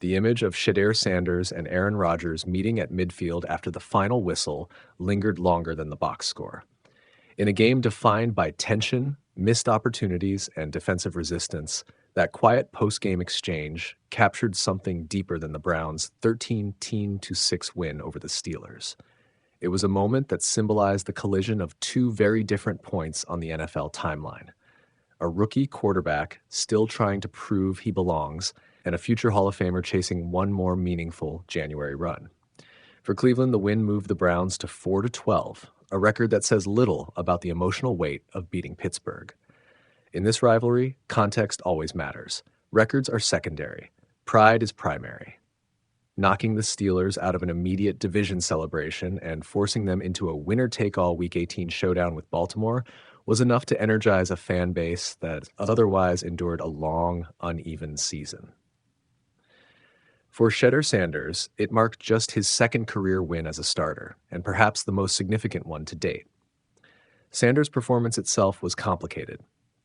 The image of Shedeur Sanders and Aaron Rodgers meeting at midfield after the final whistle lingered longer than the box score. In a game defined by tension, missed opportunities, and defensive resistance, that quiet post-game exchange captured something deeper than the Browns' 13-6 win over the Steelers. It was a moment that symbolized the collision of two very different points on the NFL timeline. A rookie quarterback still trying to prove he belongs, and a future Hall of Famer chasing one more meaningful January run. For Cleveland, the win moved the Browns to 4-12, a record that says little about the emotional weight of beating Pittsburgh. In this rivalry, context always matters. Records are secondary. Pride is primary. Knocking the Steelers out of an immediate division celebration and forcing them into a winner-take-all Week 18 showdown with Baltimore was enough to energize a fan base that otherwise endured a long, uneven season. For Shedeur Sanders, it marked just his second career win as a starter, and perhaps the most significant one to date. Sanders' performance itself was complicated.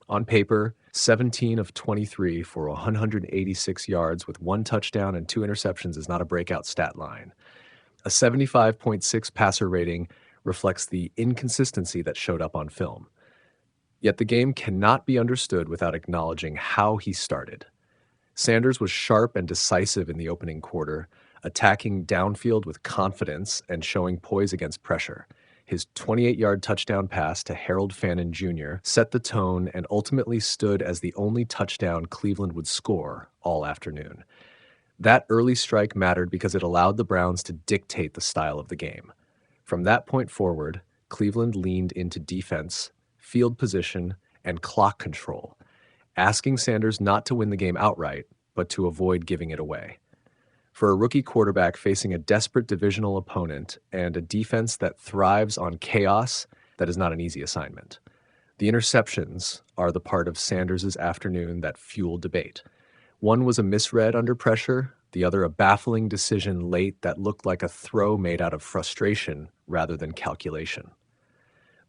On paper, 17 of 23 for 186 yards with 1 touchdown and 2 interceptions is not a breakout stat line. A 75.6 passer rating reflects the inconsistency that showed up on film. Yet the game cannot be understood without acknowledging how he started. Sanders was sharp and decisive in the opening quarter, attacking downfield with confidence and showing poise against pressure. His 28-yard touchdown pass to Harold Fannin Jr. set the tone and ultimately stood as the only touchdown Cleveland would score all afternoon. That early strike mattered because it allowed the Browns to dictate the style of the game. From that point forward, Cleveland leaned into defense, field position, and clock control, asking Sanders not to win the game outright, but to avoid giving it away. For a rookie quarterback facing a desperate divisional opponent and a defense that thrives on chaos, that is not an easy assignment. The interceptions are the part of Sanders' afternoon that fueled debate. One was a misread under pressure, the other a baffling decision late that looked like a throw made out of frustration rather than calculation.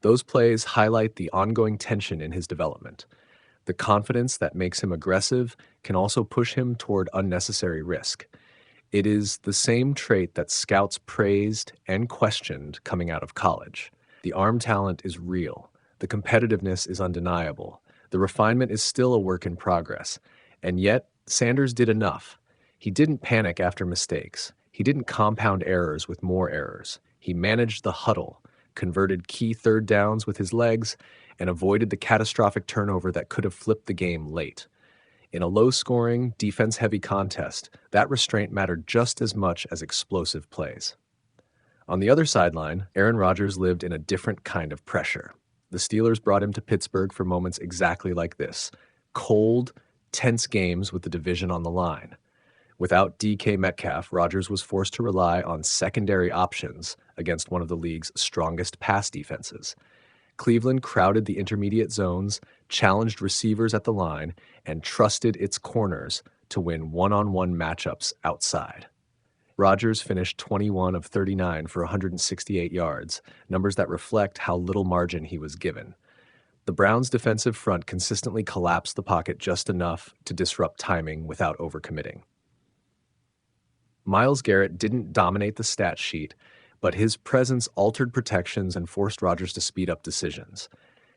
Those plays highlight the ongoing tension in his development. The confidence that makes him aggressive can also push him toward unnecessary risk. It is the same trait that scouts praised and questioned coming out of college. The arm talent is real. The competitiveness is undeniable. The refinement is still a work in progress. And yet, Sanders did enough. He didn't panic after mistakes. He didn't compound errors with more errors. He managed the huddle, converted key third downs with his legs, and avoided the catastrophic turnover that could have flipped the game late. In a low-scoring, defense-heavy contest, that restraint mattered just as much as explosive plays. On the other sideline, Aaron Rodgers lived in a different kind of pressure. The Steelers brought him to Pittsburgh for moments exactly like this: cold, tense games with the division on the line. Without DK Metcalf, Rodgers was forced to rely on secondary options against one of the league's strongest pass defenses. Cleveland crowded the intermediate zones, challenged receivers at the line, and trusted its corners to win one-on-one matchups outside. Rodgers finished 21 of 39 for 168 yards, numbers that reflect how little margin he was given. The Browns' defensive front consistently collapsed the pocket just enough to disrupt timing without overcommitting. Myles Garrett didn't dominate the stat sheet, but his presence altered protections and forced Rodgers to speed up decisions.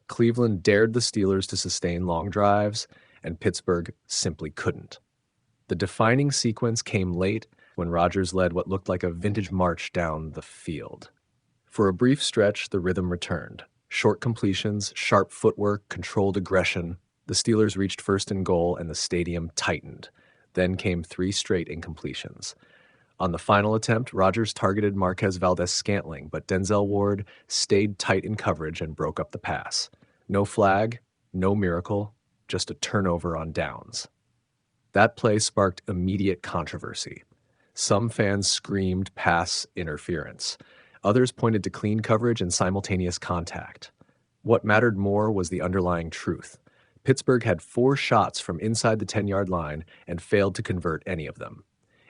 Cleveland dared the Steelers to sustain long drives, and Pittsburgh simply couldn't. The defining sequence came late when Rodgers led what looked like a vintage march down the field. For a brief stretch, the rhythm returned. Short completions, sharp footwork, controlled aggression. The Steelers reached first and goal, and the stadium tightened. Then came 3 straight incompletions. On the final attempt, Rodgers targeted Marquez Valdes-Scantling, but Denzel Ward stayed tight in coverage and broke up the pass. No flag, no miracle, just a turnover on downs. That play sparked immediate controversy. Some fans screamed pass interference. Others pointed to clean coverage and simultaneous contact. What mattered more was the underlying truth. Pittsburgh had 4 shots from inside the 10-yard line and failed to convert any of them.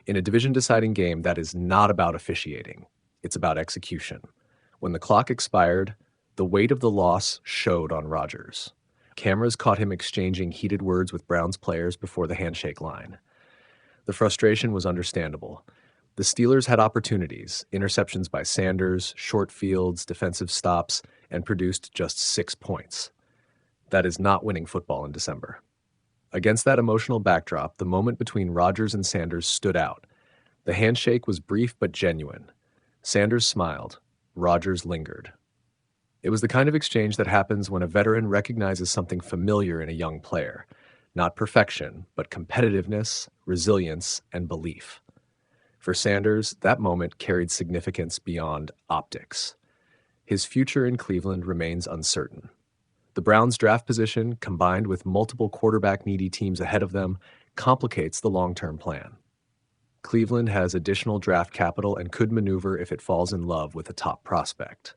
In a division-deciding game, that is not about officiating. It's about execution. When the clock expired, the weight of the loss showed on Rodgers. Cameras caught him exchanging heated words with Browns players before the handshake line. The frustration was understandable. The Steelers had opportunities, interceptions by Sanders, short fields, defensive stops, and produced just 6 points. That is not winning football in December. Against that emotional backdrop, the moment between Rodgers and Sanders stood out. The handshake was brief but genuine. Sanders smiled. Rodgers lingered. It was the kind of exchange that happens when a veteran recognizes something familiar in a young player. Not perfection, but competitiveness, resilience, and belief. For Sanders, that moment carried significance beyond optics. His future in Cleveland remains uncertain. The Browns' draft position, combined with multiple quarterback-needy teams ahead of them, complicates the long-term plan. Cleveland has additional draft capital and could maneuver if it falls in love with a top prospect.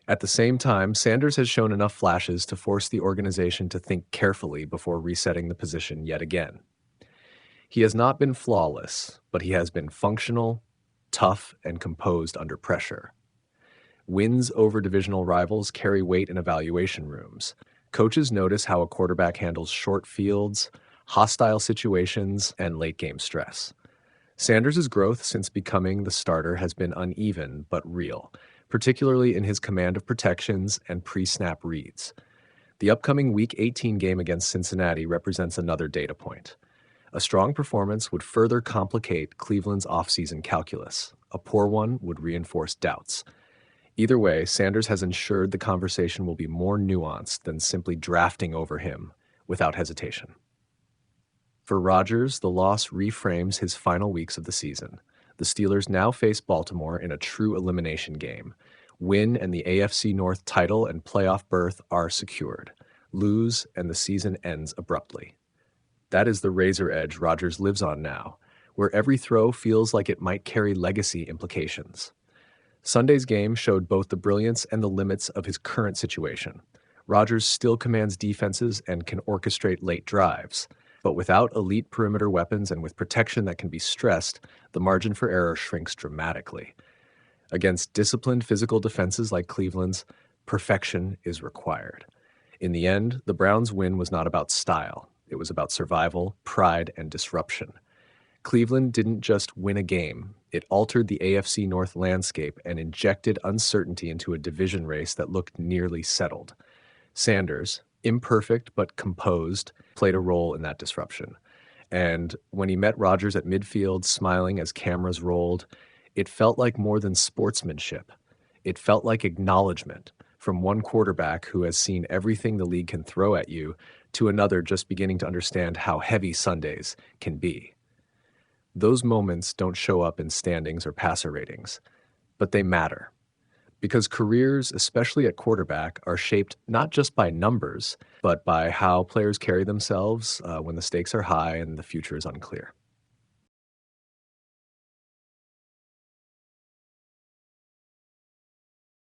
At the same time, Sanders has shown enough flashes to force the organization to think carefully before resetting the position yet again. He has not been flawless, but he has been functional, tough, and composed under pressure. Wins over divisional rivals carry weight in evaluation rooms. Coaches notice how a quarterback handles short fields, hostile situations, and late-game stress. Sanders' growth since becoming the starter has been uneven but real, particularly in his command of protections and pre-snap reads. The upcoming Week 18 game against Cincinnati represents another data point. A strong performance would further complicate Cleveland's offseason calculus. A poor one would reinforce doubts. Either way, Sanders has ensured the conversation will be more nuanced than simply drafting over him without hesitation. For Rodgers, the loss reframes his final weeks of the season. The Steelers now face Baltimore in a true elimination game. Win and the AFC North title and playoff berth are secured. Lose and the season ends abruptly. That is the razor edge Rodgers lives on now, where every throw feels like it might carry legacy implications. Sunday's game showed both the brilliance and the limits of his current situation. Rodgers still commands defenses and can orchestrate late drives, but without elite perimeter weapons and with protection that can be stressed, the margin for error shrinks dramatically. Against disciplined physical defenses like Cleveland's, perfection is required. In the end, the Browns' win was not about style. It was about survival, pride, and disruption. Cleveland didn't just win a game. It altered the AFC North landscape and injected uncertainty into a division race that looked nearly settled. Sanders, imperfect but composed, played a role in that disruption. And when he met Rodgers at midfield, smiling as cameras rolled, it felt like more than sportsmanship. It felt like acknowledgement from one quarterback who has seen everything the league can throw at you to another just beginning to understand how heavy Sundays can be. Those moments don't show up in standings or passer ratings, but they matter. Because careers, especially at quarterback, are shaped not just by numbers, but by how players carry themselves when the stakes are high and the future is unclear.